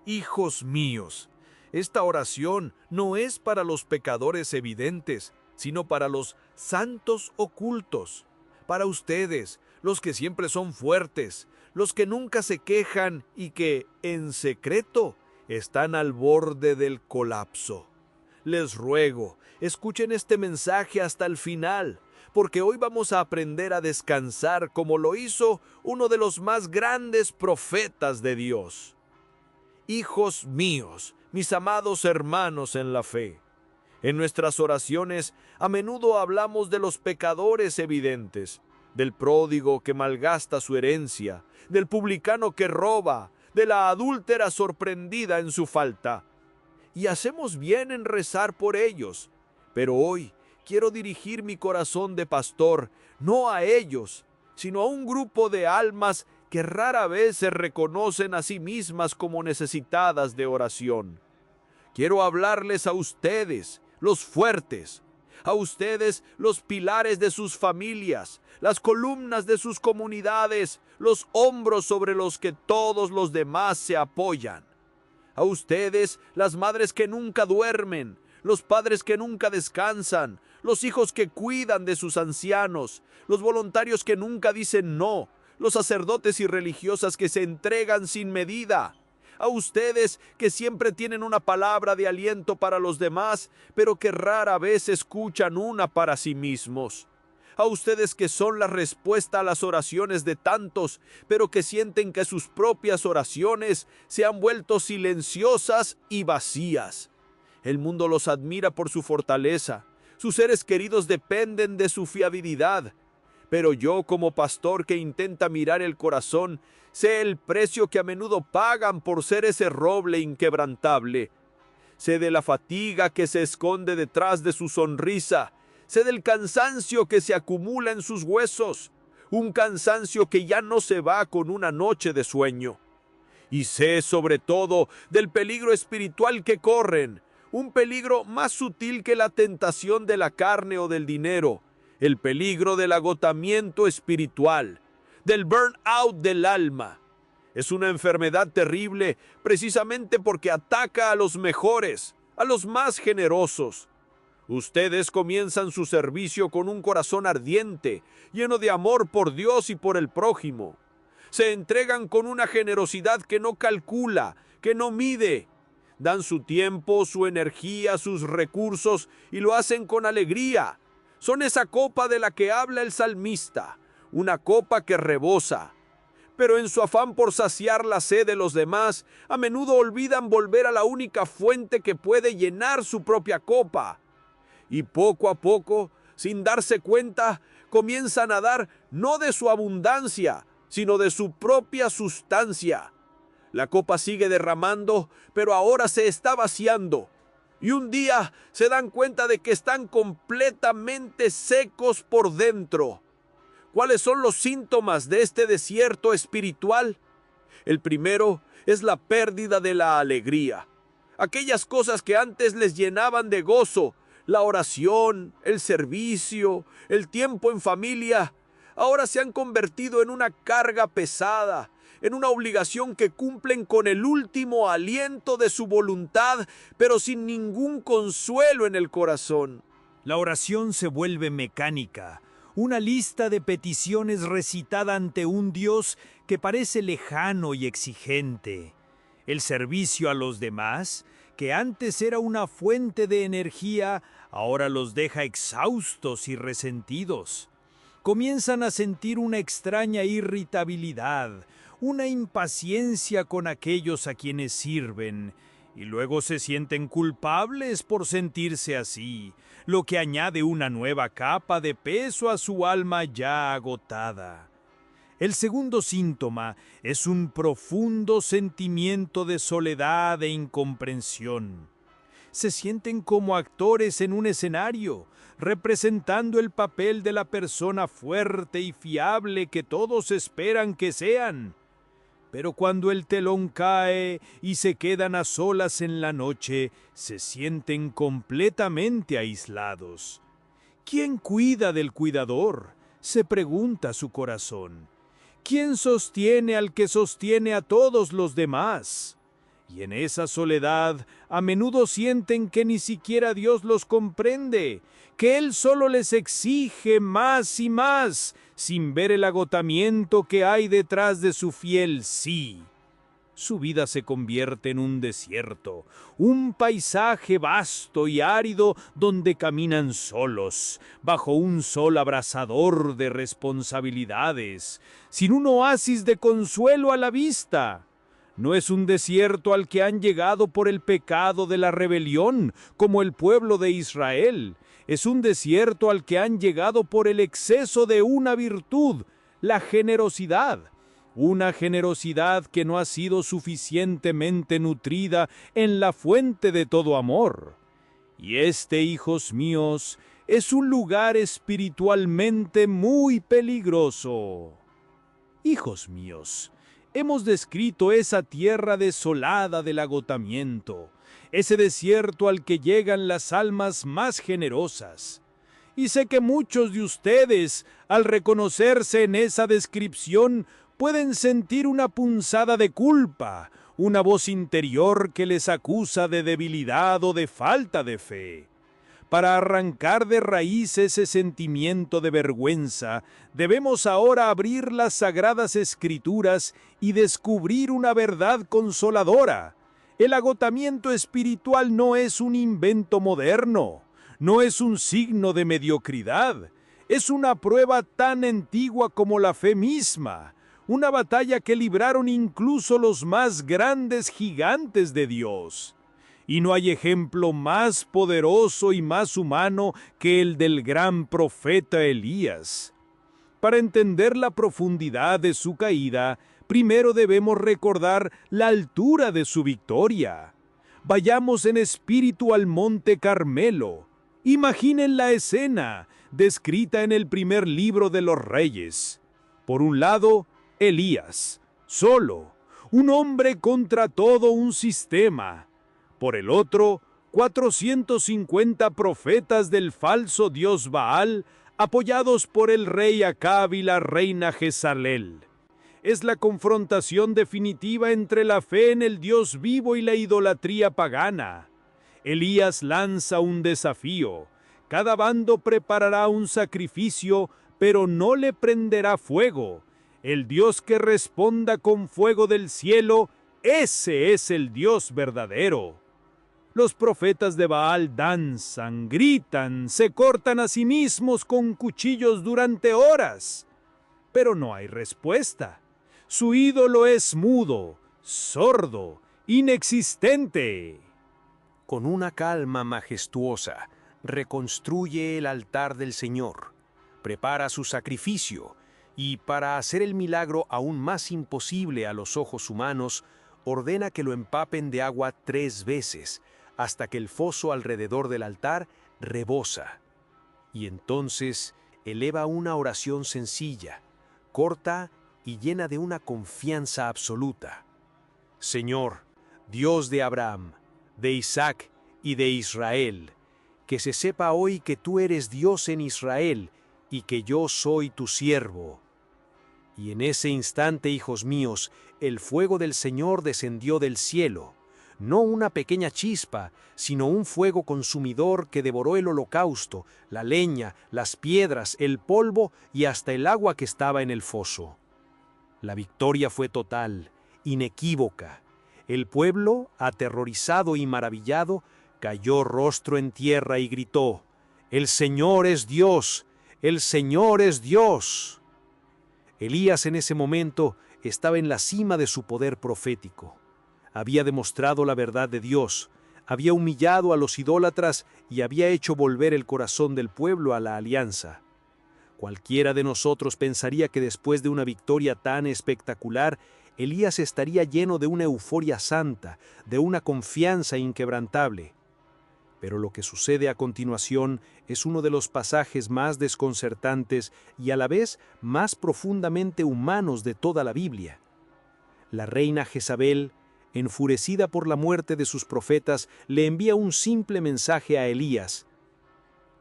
Hijos míos, esta oración no es para los pecadores evidentes, sino para los santos ocultos, para ustedes, los que siempre son fuertes, los que nunca se quejan y que, en secreto, están al borde del colapso. Les ruego, escuchen este mensaje hasta el final, porque hoy vamos a aprender a descansar como lo hizo uno de los más grandes profetas de Dios. Hijos míos, mis amados hermanos en la fe, en nuestras oraciones a menudo hablamos de los pecadores evidentes, del pródigo que malgasta su herencia, del publicano que roba, de la adúltera sorprendida en su falta. Y hacemos bien en rezar por ellos, pero hoy quiero dirigir mi corazón de pastor no a ellos, sino a un grupo de almas que rara vez se reconocen a sí mismas como necesitadas de oración. Quiero hablarles a ustedes, los fuertes, a ustedes, los pilares de sus familias, las columnas de sus comunidades, los hombros sobre los que todos los demás se apoyan. A ustedes, las madres que nunca duermen, los padres que nunca descansan, los hijos que cuidan de sus ancianos, los voluntarios que nunca dicen no, los sacerdotes y religiosas que se entregan sin medida. A ustedes que siempre tienen una palabra de aliento para los demás, pero que rara vez escuchan una para sí mismos. A ustedes que son la respuesta a las oraciones de tantos, pero que sienten que sus propias oraciones se han vuelto silenciosas y vacías. El mundo los admira por su fortaleza. Sus seres queridos dependen de su fiabilidad. Pero yo, como pastor que intenta mirar el corazón, sé el precio que a menudo pagan por ser ese roble inquebrantable. Sé de la fatiga que se esconde detrás de su sonrisa. Sé del cansancio que se acumula en sus huesos. Un cansancio que ya no se va con una noche de sueño. Y sé sobre todo del peligro espiritual que corren. Un peligro más sutil que la tentación de la carne o del dinero. El peligro del agotamiento espiritual, del burnout del alma. Es una enfermedad terrible precisamente porque ataca a los mejores, a los más generosos. Ustedes comienzan su servicio con un corazón ardiente, lleno de amor por Dios y por el prójimo. Se entregan con una generosidad que no calcula, que no mide. Dan su tiempo, su energía, sus recursos y lo hacen con alegría. Son esa copa de la que habla el salmista, una copa que rebosa. Pero en su afán por saciar la sed de los demás, a menudo olvidan volver a la única fuente que puede llenar su propia copa. Y poco a poco, sin darse cuenta, comienzan a dar no de su abundancia, sino de su propia sustancia. La copa sigue derramando, pero ahora se está vaciando. Y un día se dan cuenta de que están completamente secos por dentro. ¿Cuáles son los síntomas de este desierto espiritual? El primero es la pérdida de la alegría. Aquellas cosas que antes les llenaban de gozo, la oración, el servicio, el tiempo en familia, ahora se han convertido en una carga pesada, en una obligación que cumplen con el último aliento de su voluntad, pero sin ningún consuelo en el corazón. La oración se vuelve mecánica, una lista de peticiones recitada ante un Dios que parece lejano y exigente. El servicio a los demás, que antes era una fuente de energía, ahora los deja exhaustos y resentidos. Comienzan a sentir una extraña irritabilidad, una impaciencia con aquellos a quienes sirven, y luego se sienten culpables por sentirse así, lo que añade una nueva capa de peso a su alma ya agotada. El segundo síntoma es un profundo sentimiento de soledad e incomprensión. Se sienten como actores en un escenario, representando el papel de la persona fuerte y fiable que todos esperan que sean. Pero cuando el telón cae y se quedan a solas en la noche, se sienten completamente aislados. ¿Quién cuida del cuidador?, se pregunta su corazón. ¿Quién sostiene al que sostiene a todos los demás? Y en esa soledad a menudo sienten que ni siquiera Dios los comprende, que Él solo les exige más y más, sin ver el agotamiento que hay detrás de su fiel sí. Su vida se convierte en un desierto, un paisaje vasto y árido donde caminan solos, bajo un sol abrasador de responsabilidades, sin un oasis de consuelo a la vista. No es un desierto al que han llegado por el pecado de la rebelión, como el pueblo de Israel. Es un desierto al que han llegado por el exceso de una virtud, la generosidad. Una generosidad que no ha sido suficientemente nutrida en la fuente de todo amor. Y este, hijos míos, es un lugar espiritualmente muy peligroso. Hijos míos, hemos descrito esa tierra desolada del agotamiento, ese desierto al que llegan las almas más generosas. Y sé que muchos de ustedes, al reconocerse en esa descripción, pueden sentir una punzada de culpa, una voz interior que les acusa de debilidad o de falta de fe. Para arrancar de raíz ese sentimiento de vergüenza, debemos ahora abrir las sagradas escrituras y descubrir una verdad consoladora. El agotamiento espiritual no es un invento moderno, no es un signo de mediocridad, es una prueba tan antigua como la fe misma. Una batalla que libraron incluso los más grandes gigantes de Dios. Y no hay ejemplo más poderoso y más humano que el del gran profeta Elías. Para entender la profundidad de su caída, primero debemos recordar la altura de su victoria. Vayamos en espíritu al Monte Carmelo. Imaginen la escena, descrita en el primer libro de los Reyes. Por un lado, Elías, solo, un hombre contra todo un sistema. Por el otro, 450 profetas del falso dios Baal, apoyados por el rey Acab y la reina Jezabel. Es la confrontación definitiva entre la fe en el Dios vivo y la idolatría pagana. Elías lanza un desafío. Cada bando preparará un sacrificio, pero no le prenderá fuego. El Dios que responda con fuego del cielo, ese es el Dios verdadero. Los profetas de Baal danzan, gritan, se cortan a sí mismos con cuchillos durante horas. Pero no hay respuesta. Su ídolo es mudo, sordo, inexistente. Con una calma majestuosa, reconstruye el altar del Señor, prepara su sacrificio, y para hacer el milagro aún más imposible a los ojos humanos, ordena que lo empapen de agua 3 veces, hasta que el foso alrededor del altar rebosa. Y entonces eleva una oración sencilla, corta y llena de una confianza absoluta. Señor, Dios de Abraham, de Isaac y de Israel, que se sepa hoy que tú eres Dios en Israel y que yo soy tu siervo. Y en ese instante, hijos míos, el fuego del Señor descendió del cielo, no una pequeña chispa, sino un fuego consumidor que devoró el holocausto, la leña, las piedras, el polvo y hasta el agua que estaba en el foso. La victoria fue total, inequívoca. El pueblo, aterrorizado y maravillado, cayó rostro en tierra y gritó: «¡El Señor es Dios! ¡El Señor es Dios!». Elías en ese momento estaba en la cima de su poder profético. Había demostrado la verdad de Dios, había humillado a los idólatras y había hecho volver el corazón del pueblo a la alianza. Cualquiera de nosotros pensaría que después de una victoria tan espectacular, Elías estaría lleno de una euforia santa, de una confianza inquebrantable. Pero lo que sucede a continuación es uno de los pasajes más desconcertantes y a la vez más profundamente humanos de toda la Biblia. La reina Jezabel, enfurecida por la muerte de sus profetas, le envía un simple mensaje a Elías: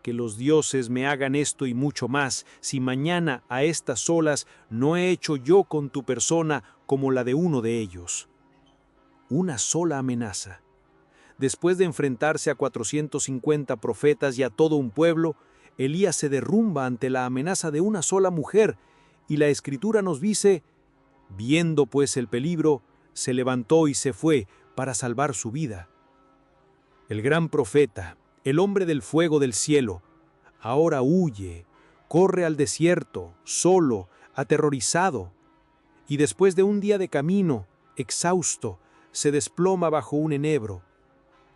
«Que los dioses me hagan esto y mucho más, si mañana a estas horas no he hecho yo con tu persona como la de uno de ellos». una sola amenaza. Después de enfrentarse a 450 profetas y a todo un pueblo, Elías se derrumba ante la amenaza de una sola mujer, y la Escritura nos dice: viendo pues el peligro, se levantó y se fue para salvar su vida. El gran profeta, el hombre del fuego del cielo, ahora huye, corre al desierto, solo, aterrorizado, y después de un día de camino, exhausto, se desploma bajo un enebro,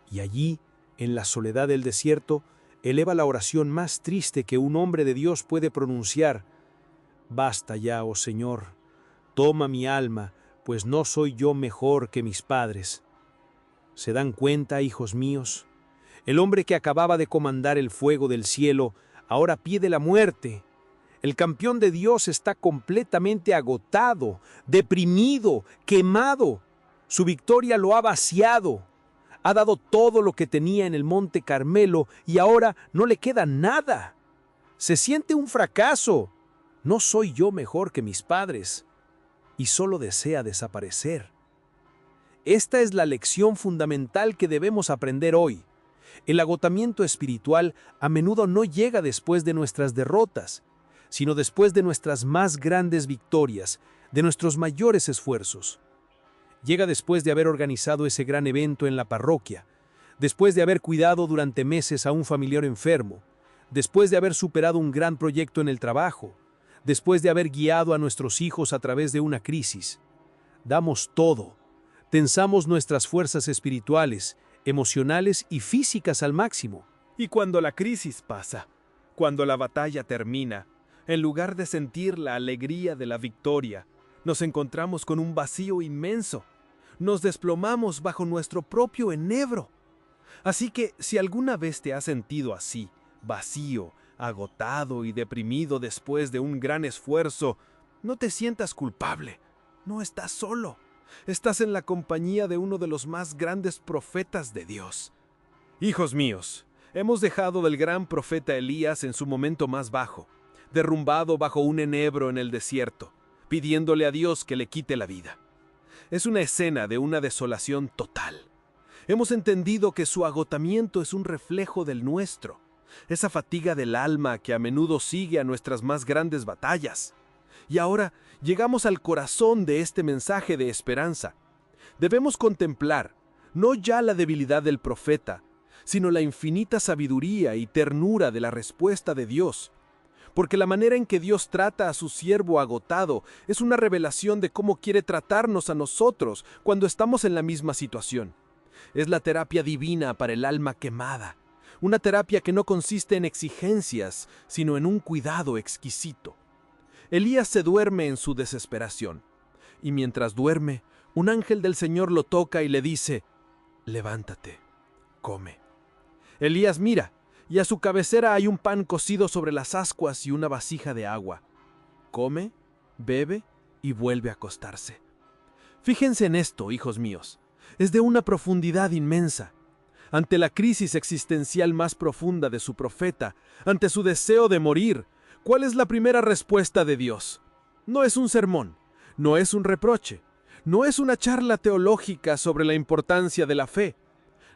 y allí, en la soledad del desierto, eleva la oración más triste que un hombre de Dios puede pronunciar: basta ya, oh Señor, toma mi alma, pues no soy yo mejor que mis padres. ¿Se dan cuenta, hijos míos? El hombre que acababa de comandar el fuego del cielo ahora pide la muerte. El campeón de Dios está completamente agotado, deprimido, quemado. Su victoria lo ha vaciado. Ha dado todo lo que tenía en el Monte Carmelo y ahora no le queda nada. Se siente un fracaso. No soy yo mejor que mis padres. Y solo desea desaparecer. Esta es la lección fundamental que debemos aprender hoy. El agotamiento espiritual a menudo no llega después de nuestras derrotas, sino después de nuestras más grandes victorias, de nuestros mayores esfuerzos. Llega después de haber organizado ese gran evento en la parroquia, después de haber cuidado durante meses a un familiar enfermo, después de haber superado un gran proyecto en el trabajo, después de haber guiado a nuestros hijos a través de una crisis. Damos todo, tensamos nuestras fuerzas espirituales, emocionales y físicas al máximo. Y cuando la crisis pasa, cuando la batalla termina, en lugar de sentir la alegría de la victoria, nos encontramos con un vacío inmenso. Nos desplomamos bajo nuestro propio enebro. Así que si alguna vez te has sentido así, vacío, agotado y deprimido después de un gran esfuerzo, no te sientas culpable. No estás solo. Estás en la compañía de uno de los más grandes profetas de Dios. Hijos míos, hemos dejado del gran profeta Elías en su momento más bajo, derrumbado bajo un enebro en el desierto, pidiéndole a Dios que le quite la vida. Es una escena de una desolación total. Hemos entendido que su agotamiento es un reflejo del nuestro, esa fatiga del alma que a menudo sigue a nuestras más grandes batallas. Y ahora llegamos al corazón de este mensaje de esperanza. Debemos contemplar no ya la debilidad del profeta, sino la infinita sabiduría y ternura de la respuesta de Dios. Porque la manera en que Dios trata a su siervo agotado es una revelación de cómo quiere tratarnos a nosotros cuando estamos en la misma situación. Es la terapia divina para el alma quemada, una terapia que no consiste en exigencias, sino en un cuidado exquisito. Elías se duerme en su desesperación, y mientras duerme, un ángel del Señor lo toca y le dice: levántate, come. Elías mira, y a su cabecera hay un pan cocido sobre las ascuas y una vasija de agua. Come, bebe y vuelve a acostarse. Fíjense en esto, hijos míos. Es de una profundidad inmensa. Ante la crisis existencial más profunda de su profeta, ante su deseo de morir, ¿cuál es la primera respuesta de Dios? No es un sermón, no es un reproche, no es una charla teológica sobre la importancia de la fe.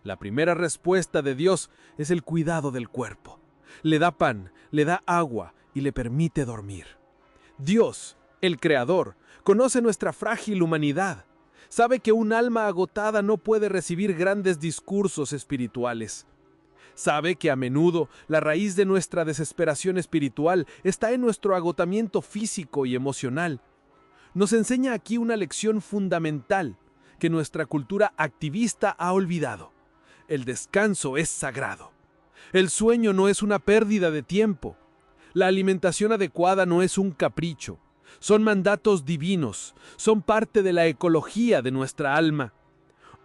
La primera respuesta de Dios es el cuidado del cuerpo. Le da pan, le da agua y le permite dormir. Dios, el Creador, conoce nuestra frágil humanidad. Sabe que un alma agotada no puede recibir grandes discursos espirituales. Sabe que a menudo la raíz de nuestra desesperación espiritual está en nuestro agotamiento físico y emocional. Nos enseña aquí una lección fundamental que nuestra cultura activista ha olvidado. El descanso es sagrado. El sueño no es una pérdida de tiempo. La alimentación adecuada no es un capricho. Son mandatos divinos, son parte de la ecología de nuestra alma.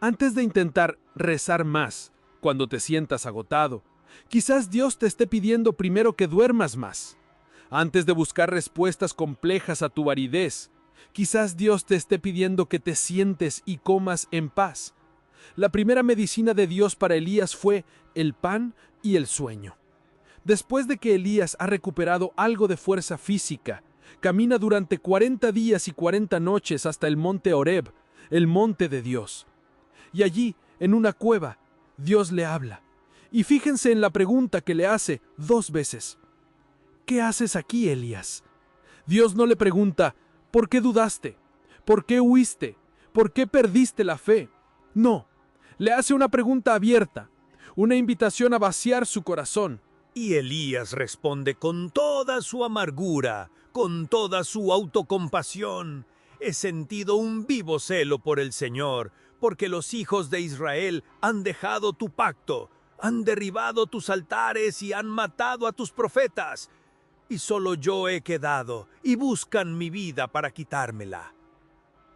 Antes de intentar rezar más, cuando te sientas agotado, quizás Dios te esté pidiendo primero que duermas más. Antes de buscar respuestas complejas a tu aridez, quizás Dios te esté pidiendo que te sientes y comas en paz. La primera medicina de Dios para Elías fue el pan y el sueño. Después de que Elías ha recuperado algo de fuerza física, camina durante 40 días y 40 noches hasta el monte Horeb, el monte de Dios. y allí, en una cueva, Dios le habla. Y fíjense en la pregunta que le hace 2 veces. ¿Qué haces aquí, Elías? Dios no le pregunta, ¿por qué dudaste? ¿Por qué huiste? ¿Por qué perdiste la fe? No, le hace una pregunta abierta, una invitación a vaciar su corazón. Y Elías responde con toda su amargura, con toda su autocompasión. He sentido un vivo celo por el Señor, porque los hijos de Israel han dejado tu pacto, han derribado tus altares y han matado a tus profetas. Y solo yo he quedado, y buscan mi vida para quitármela.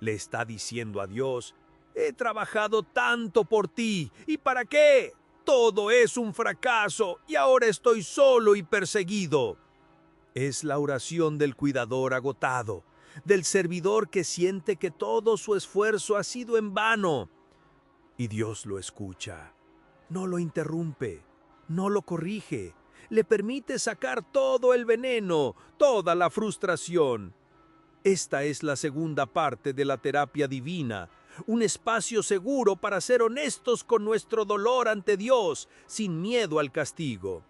Le está diciendo a Dios, he trabajado tanto por ti, ¿y para qué? Todo es un fracaso, y ahora estoy solo y perseguido. Es la oración del cuidador agotado, del servidor que siente que todo su esfuerzo ha sido en vano. Y Dios lo escucha. No lo interrumpe, no lo corrige, le permite sacar todo el veneno, toda la frustración. Esta es la segunda parte de la terapia divina, un espacio seguro para ser honestos con nuestro dolor ante Dios, sin miedo al castigo.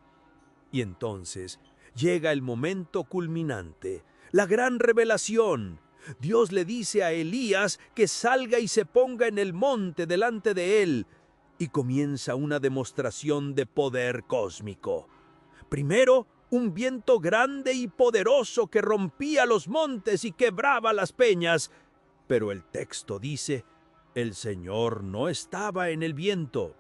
Y entonces llega el momento culminante, la gran revelación. Dios le dice a Elías que salga y se ponga en el monte delante de él, y comienza una demostración de poder cósmico. Primero, un viento grande y poderoso que rompía los montes y quebraba las peñas. Pero el texto dice, el Señor no estaba en el viento.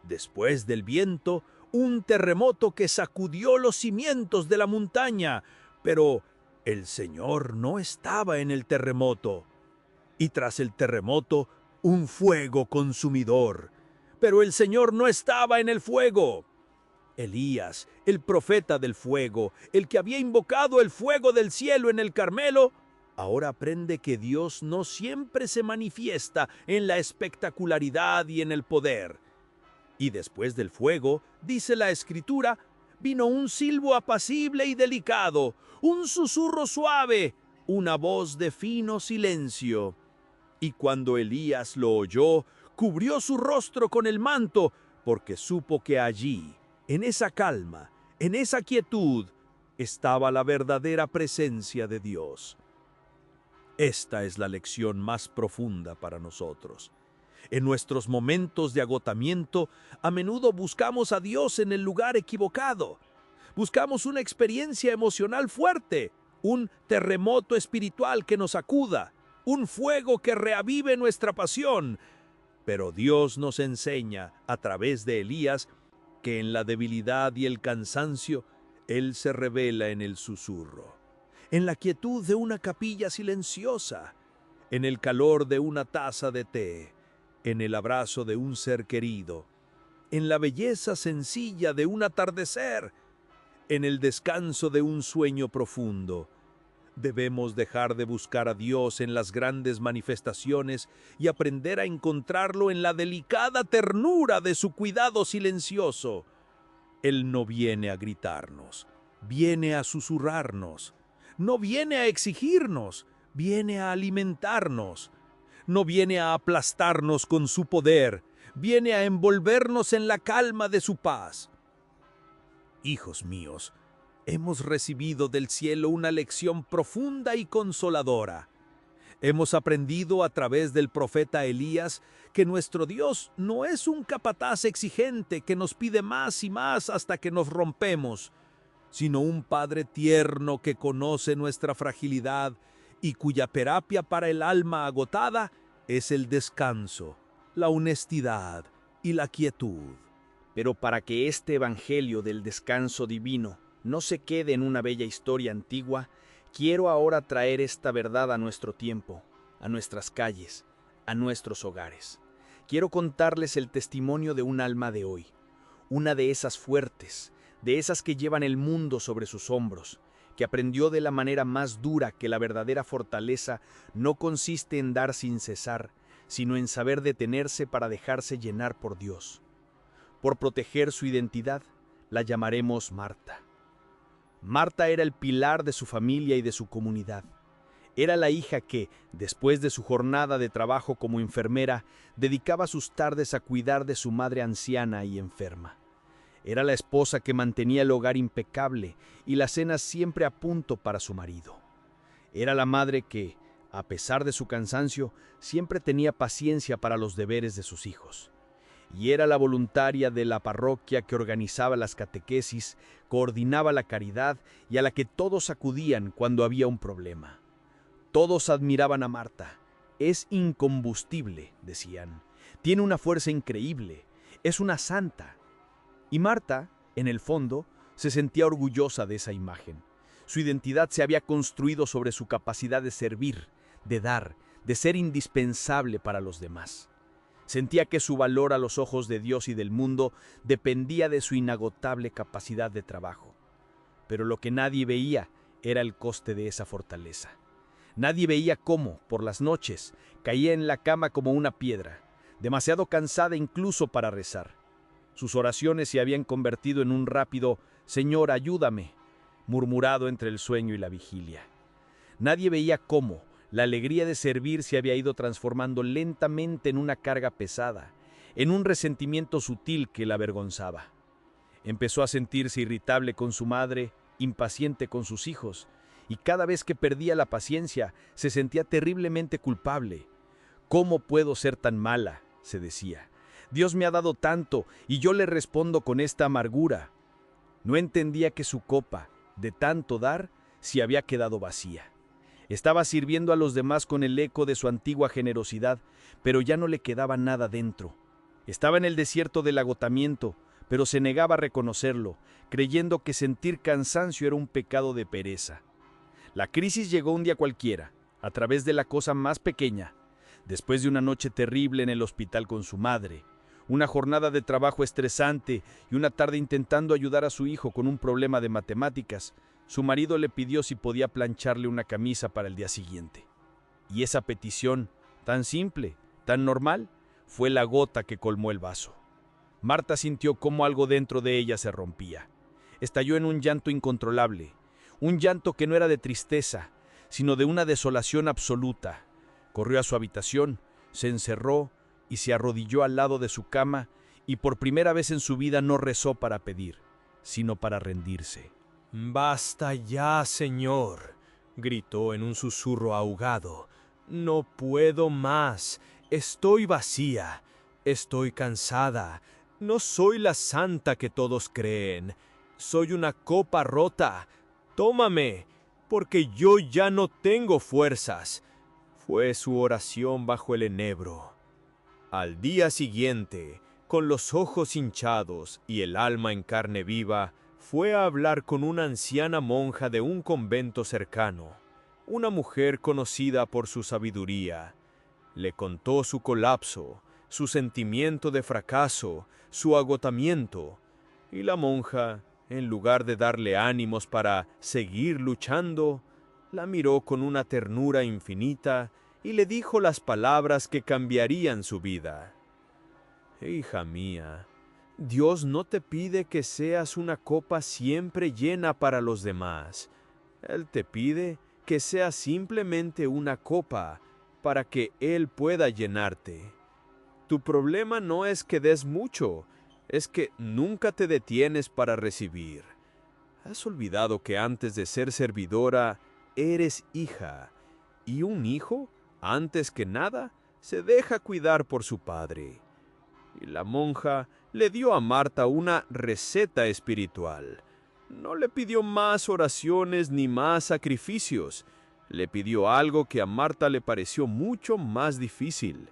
Después del viento, un terremoto que sacudió los cimientos de la montaña, pero el Señor no estaba en el terremoto. Y tras el terremoto, un fuego consumidor, pero el Señor no estaba en el fuego. Elías, el profeta del fuego, el que había invocado el fuego del cielo en el Carmelo, ahora aprende que Dios no siempre se manifiesta en la espectacularidad y en el poder. Y después del fuego, dice la Escritura, vino un silbo apacible y delicado, un susurro suave, una voz de fino silencio. Y cuando Elías lo oyó, cubrió su rostro con el manto, porque supo que allí, en esa calma, en esa quietud, estaba la verdadera presencia de Dios. Esta es la lección más profunda para nosotros. En nuestros momentos de agotamiento, a menudo buscamos a Dios en el lugar equivocado. Buscamos una experiencia emocional fuerte, un terremoto espiritual que nos sacuda, un fuego que reavive nuestra pasión. Pero Dios nos enseña, a través de Elías, que en la debilidad y el cansancio, Él se revela en el susurro, en la quietud de una capilla silenciosa, en el calor de una taza de té, en el abrazo de un ser querido, en la belleza sencilla de un atardecer, en el descanso de un sueño profundo. Debemos dejar de buscar a Dios en las grandes manifestaciones y aprender a encontrarlo en la delicada ternura de su cuidado silencioso. Él no viene a gritarnos, viene a susurrarnos. No viene a exigirnos, viene a alimentarnos. No viene a aplastarnos con su poder, viene a envolvernos en la calma de su paz. Hijos míos, hemos recibido del cielo una lección profunda y consoladora. Hemos aprendido a través del profeta Elías que nuestro Dios no es un capataz exigente que nos pide más y más hasta que nos rompemos, sino un Padre tierno que conoce nuestra fragilidad y cuya terapia para el alma agotada es el descanso, la honestidad y la quietud. Pero para que este evangelio del descanso divino no se quede en una bella historia antigua, quiero ahora traer esta verdad a nuestro tiempo, a nuestras calles, a nuestros hogares. Quiero contarles el testimonio de un alma de hoy, una de esas fuertes, de esas que llevan el mundo sobre sus hombros, que aprendió de la manera más dura que la verdadera fortaleza no consiste en dar sin cesar, sino en saber detenerse para dejarse llenar por Dios. Por proteger su identidad, la llamaremos Marta. Marta era el pilar de su familia y de su comunidad. Era la hija que, después de su jornada de trabajo como enfermera, dedicaba sus tardes a cuidar de su madre anciana y enferma. Era la esposa que mantenía el hogar impecable y las cenas siempre a punto para su marido. Era la madre que, a pesar de su cansancio, siempre tenía paciencia para los deberes de sus hijos. Y era la voluntaria de la parroquia que organizaba las catequesis, coordinaba la caridad y a la que todos acudían cuando había un problema. Todos admiraban a Marta. Es incombustible, decían. Tiene una fuerza increíble. Es una santa. Y Marta, en el fondo, se sentía orgullosa de esa imagen. Su identidad se había construido sobre su capacidad de servir, de dar, de ser indispensable para los demás. Sentía que su valor a los ojos de Dios y del mundo dependía de su inagotable capacidad de trabajo. Pero lo que nadie veía era el coste de esa fortaleza. Nadie veía cómo, por las noches, caía en la cama como una piedra, demasiado cansada incluso para rezar. Sus oraciones se habían convertido en un rápido «Señor, ayúdame», murmurado entre el sueño y la vigilia. Nadie veía cómo la alegría de servir se había ido transformando lentamente en una carga pesada, en un resentimiento sutil que la avergonzaba. Empezó a sentirse irritable con su madre, impaciente con sus hijos, y cada vez que perdía la paciencia se sentía terriblemente culpable. «¿Cómo puedo ser tan mala?», se decía. «Dios me ha dado tanto y yo le respondo con esta amargura». No entendía que su copa, de tanto dar, se había quedado vacía. Estaba sirviendo a los demás con el eco de su antigua generosidad, pero ya no le quedaba nada dentro. Estaba en el desierto del agotamiento, pero se negaba a reconocerlo, creyendo que sentir cansancio era un pecado de pereza. La crisis llegó un día cualquiera, a través de la cosa más pequeña. Después de una noche terrible en el hospital con su madre, una jornada de trabajo estresante y una tarde intentando ayudar a su hijo con un problema de matemáticas, su marido le pidió si podía plancharle una camisa para el día siguiente. Y esa petición, tan simple, tan normal, fue la gota que colmó el vaso. Marta sintió cómo algo dentro de ella se rompía. Estalló en un llanto incontrolable, un llanto que no era de tristeza, sino de una desolación absoluta. Corrió a su habitación, se encerró y se arrodilló al lado de su cama y por primera vez en su vida no rezó para pedir, sino para rendirse. «Basta ya, Señor», gritó en un susurro ahogado. «No puedo más. Estoy vacía. Estoy cansada. No soy la santa que todos creen. Soy una copa rota. Tómame, porque yo ya no tengo fuerzas». Fue su oración bajo el enebro. Al día siguiente, con los ojos hinchados y el alma en carne viva, fue a hablar con una anciana monja de un convento cercano, una mujer conocida por su sabiduría. Le contó su colapso, su sentimiento de fracaso, su agotamiento, y la monja, en lugar de darle ánimos para seguir luchando, la miró con una ternura infinita y le dijo las palabras que cambiarían su vida. «Hija mía, Dios no te pide que seas una copa siempre llena para los demás. Él te pide que seas simplemente una copa para que Él pueda llenarte. Tu problema no es que des mucho, es que nunca te detienes para recibir. ¿Has olvidado que antes de ser servidora, eres hija? Y un hijo, antes que nada, se deja cuidar por su padre». Y la monja le dio a Marta una receta espiritual. No le pidió más oraciones ni más sacrificios. Le pidió algo que a Marta le pareció mucho más difícil: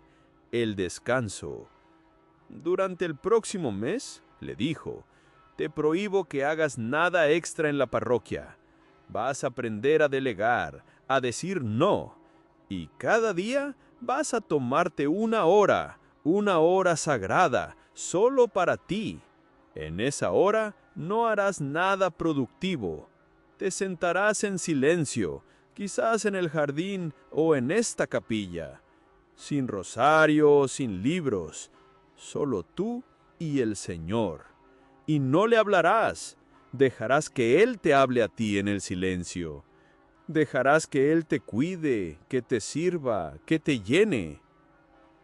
el descanso. «Durante el próximo mes», le dijo, «te prohíbo que hagas nada extra en la parroquia. Vas a aprender a delegar, a decir no. Y cada día vas a tomarte una hora sagrada, solo para ti. En esa hora no harás nada productivo. Te sentarás en silencio, quizás en el jardín o en esta capilla, sin rosario, sin libros, solo tú y el Señor. Y no le hablarás, dejarás que Él te hable a ti en el silencio. Dejarás que Él te cuide, que te sirva, que te llene.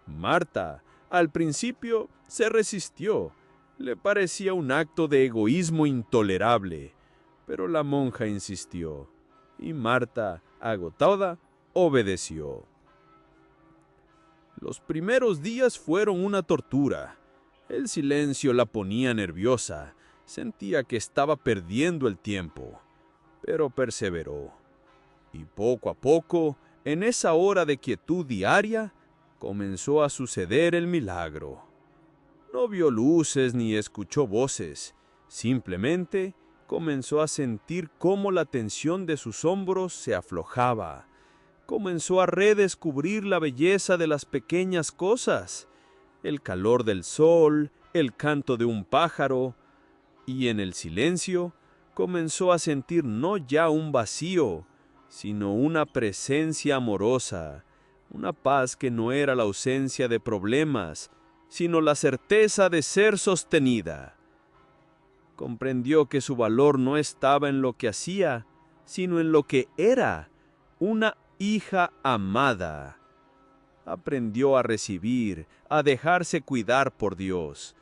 Marta, al principio, se resistió. Le parecía un acto de egoísmo intolerable, pero la monja insistió, y Marta, agotada, obedeció. Los primeros días fueron una tortura. El silencio la ponía nerviosa. Sentía que estaba perdiendo el tiempo, pero perseveró. Y poco a poco, en esa hora de quietud diaria, comenzó a suceder el milagro. No vio luces ni escuchó voces, simplemente comenzó a sentir cómo la tensión de sus hombros se aflojaba. Comenzó a redescubrir la belleza de las pequeñas cosas, el calor del sol, el canto de un pájaro, y en el silencio comenzó a sentir no ya un vacío, sino una presencia amorosa, una paz que no era la ausencia de problemas, sino la certeza de ser sostenida. Comprendió que su valor no estaba en lo que hacía, sino en lo que era, una hija amada. Aprendió a recibir, a dejarse cuidar por Dios,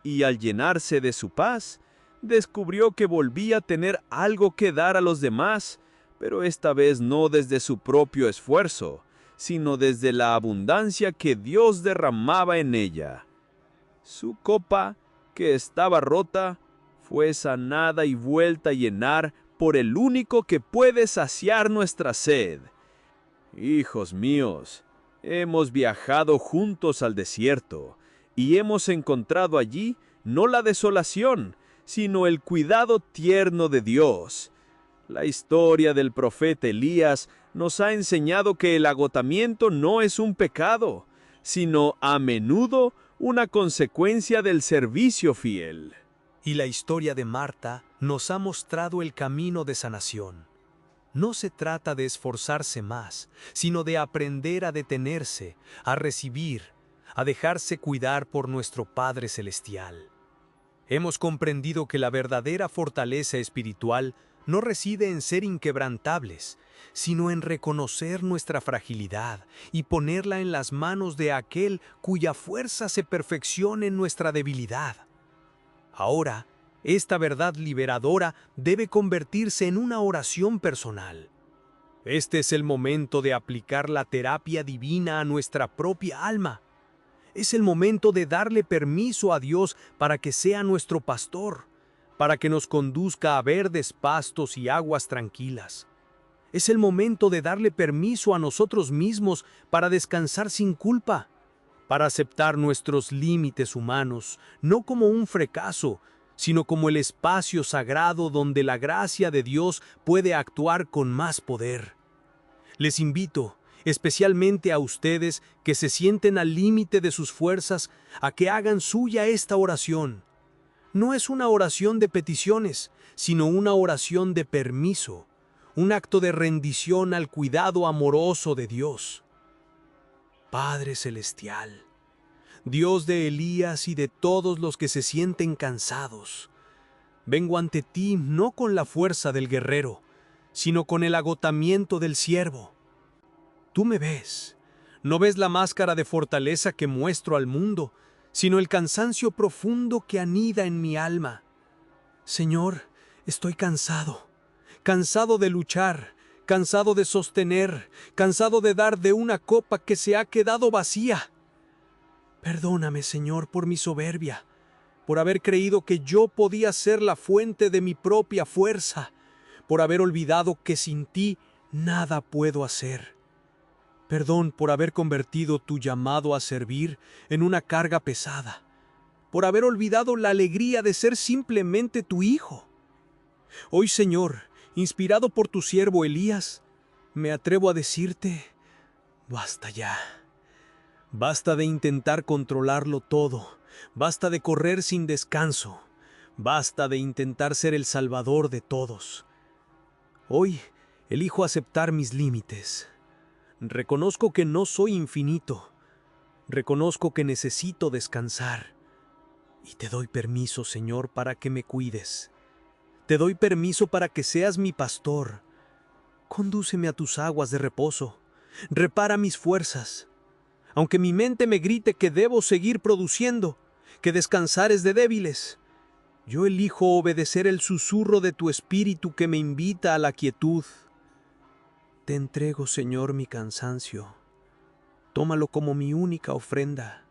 y al llenarse de su paz, descubrió que volvía a tener algo que dar a los demás, pero esta vez no desde su propio esfuerzo, sino desde la abundancia que Dios derramaba en ella. Su copa, que estaba rota, fue sanada y vuelta a llenar por el único que puede saciar nuestra sed. Hijos míos, hemos viajado juntos al desierto, y hemos encontrado allí no la desolación, sino el cuidado tierno de Dios. La historia del profeta Elías nos ha enseñado que el agotamiento no es un pecado, sino a menudo una consecuencia del servicio fiel. Y la historia de Marta nos ha mostrado el camino de sanación. No se trata de esforzarse más, sino de aprender a detenerse, a recibir, a dejarse cuidar por nuestro Padre Celestial. Hemos comprendido que la verdadera fortaleza espiritual no reside en ser inquebrantables, sino en reconocer nuestra fragilidad y ponerla en las manos de aquel cuya fuerza se perfecciona en nuestra debilidad. Ahora, esta verdad liberadora debe convertirse en una oración personal. Este es el momento de aplicar la terapia divina a nuestra propia alma. Es el momento de darle permiso a Dios para que sea nuestro pastor, para que nos conduzca a verdes pastos y aguas tranquilas. Es el momento de darle permiso a nosotros mismos para descansar sin culpa, para aceptar nuestros límites humanos, no como un fracaso, sino como el espacio sagrado donde la gracia de Dios puede actuar con más poder. Les invito, especialmente a ustedes que se sienten al límite de sus fuerzas, a que hagan suya esta oración. No es una oración de peticiones, sino una oración de permiso, un acto de rendición al cuidado amoroso de Dios. Padre Celestial, Dios de Elías y de todos los que se sienten cansados, vengo ante ti no con la fuerza del guerrero, sino con el agotamiento del siervo. Tú me ves, no ves la máscara de fortaleza que muestro al mundo, sino el cansancio profundo que anida en mi alma. Señor, estoy cansado, cansado de luchar, cansado de sostener, cansado de dar de una copa que se ha quedado vacía. Perdóname, Señor, por mi soberbia, por haber creído que yo podía ser la fuente de mi propia fuerza, por haber olvidado que sin ti nada puedo hacer. Perdón por haber convertido tu llamado a servir en una carga pesada, por haber olvidado la alegría de ser simplemente tu hijo. Hoy, Señor, inspirado por tu siervo Elías, me atrevo a decirte, basta ya. Basta de intentar controlarlo todo, basta de correr sin descanso, basta de intentar ser el salvador de todos. Hoy elijo aceptar mis límites. Reconozco que no soy infinito. Reconozco que necesito descansar. Y te doy permiso, Señor, para que me cuides. Te doy permiso para que seas mi pastor. Condúceme a tus aguas de reposo. Repara mis fuerzas. Aunque mi mente me grite que debo seguir produciendo, que descansar es de débiles, yo elijo obedecer el susurro de tu espíritu que me invita a la quietud. Te entrego, Señor, mi cansancio. Tómalo como mi única ofrenda.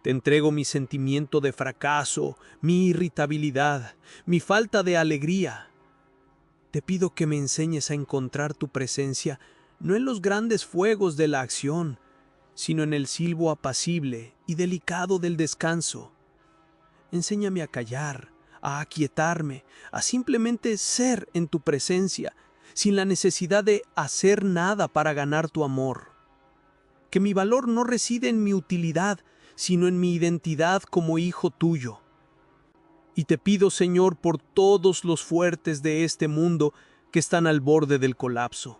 Te entrego mi sentimiento de fracaso, mi irritabilidad, mi falta de alegría. Te pido que me enseñes a encontrar tu presencia no en los grandes fuegos de la acción, sino en el silbo apacible y delicado del descanso. Enséñame a callar, a aquietarme, a simplemente ser en tu presencia, sin la necesidad de hacer nada para ganar tu amor. Que mi valor no reside en mi utilidad, sino en mi identidad como hijo tuyo. Y te pido, Señor, por todos los fuertes de este mundo que están al borde del colapso,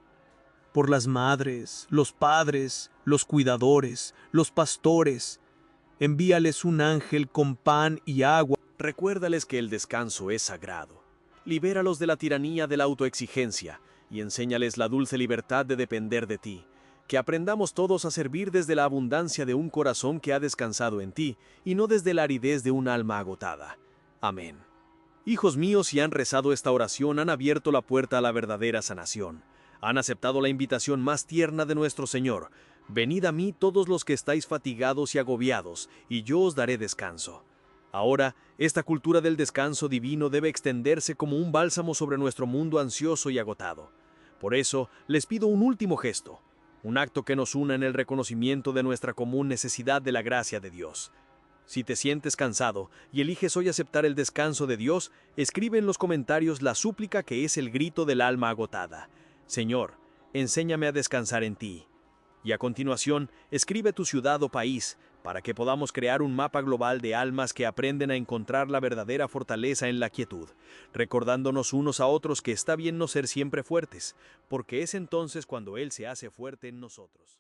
por las madres, los padres, los cuidadores, los pastores. Envíales un ángel con pan y agua. Recuérdales que el descanso es sagrado. Libéralos de la tiranía de la autoexigencia y enséñales la dulce libertad de depender de ti. Que aprendamos todos a servir desde la abundancia de un corazón que ha descansado en ti y no desde la aridez de un alma agotada. Amén. Hijos míos, si han rezado esta oración, han abierto la puerta a la verdadera sanación. Han aceptado la invitación más tierna de nuestro Señor. Venid a mí todos los que estáis fatigados y agobiados, y yo os daré descanso. Ahora, esta cultura del descanso divino debe extenderse como un bálsamo sobre nuestro mundo ansioso y agotado. Por eso, les pido un último gesto, un acto que nos una en el reconocimiento de nuestra común necesidad de la gracia de Dios. Si te sientes cansado y eliges hoy aceptar el descanso de Dios, escribe en los comentarios la súplica que es el grito del alma agotada. Señor, enséñame a descansar en ti. Y a continuación, escribe tu ciudad o país, para que podamos crear un mapa global de almas que aprenden a encontrar la verdadera fortaleza en la quietud, recordándonos unos a otros que está bien no ser siempre fuertes, porque es entonces cuando Él se hace fuerte en nosotros.